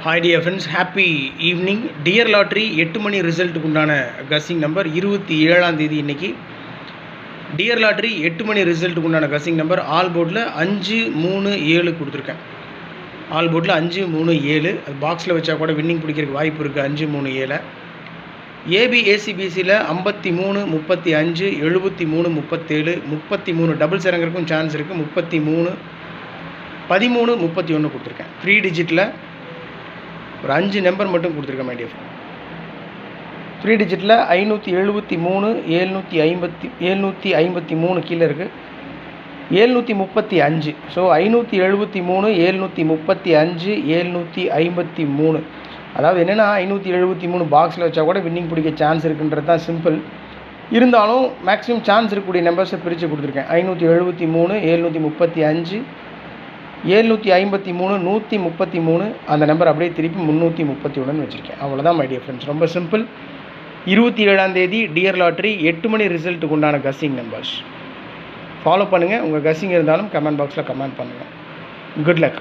Hi dear friends, happy evening. Dear lottery 8 மணி ரிசல்ட்டுக்கு உண்டான guessing number 27ஆம் தேதி இன்றைக்கி. டியர் லாட்ரி 8 மணி ரிசல்ட்டுக்கு உண்டான கஸ்ஸிங் நம்பர் ஆல் போர்டில் 537 கொடுத்துருக்கேன். ஆல் போர்டில் 537, அது பாக்ஸில் வச்சா கூட வின்னிங் பிடிக்கிறதுக்கு வாய்ப்பு இருக்குது. 537 ஏபிஏசிபிசியில் 53, 35, 73, 37, 33 டபுள்ஸ் இறங்குறதுக்கும் சான்ஸ் இருக்குது. 33, 13, 31 கொடுத்துருக்கேன். 3 டிஜிட்டில் ஒரு 5 நம்பர் மட்டும் கொடுத்துருக்கேன் மைடியர். 3 டிஜிட்டில் 573, 753 கீழே இருக்குது. 735, ஸோ 573, 735, 753. அதாவது என்னென்னா 573 பாக்ஸில் வச்சா கூட வின்னிங் பிடிக்க சான்ஸ் இருக்குன்றது தான் சிம்பிள். இருந்தாலும் மேக்ஸிமம் சான்ஸ் இருக்கக்கூடிய நம்பர்ஸை பிரித்து கொடுத்துருக்கேன். 573, 735, 753, 133, அந்த நம்பர் அப்படியே திருப்பி 331 வச்சுருக்கேன். அவ்வளோதான் மை டியர் ஃப்ரெண்ட்ஸ், ரொம்ப சிம்பிள். 27ஆம் தேதி டியர் லாட்ரி 8 மணி ரிசல்ட்டுக்கு உண்டான கஸ்ஸிங் நம்பர்ஸ். ஃபாலோ பண்ணுங்கள். உங்கள் கஸ்ஸிங் இருந்தாலும் கமெண்ட் பாக்ஸில் கமெண்ட் பண்ணுங்கள். Good luck.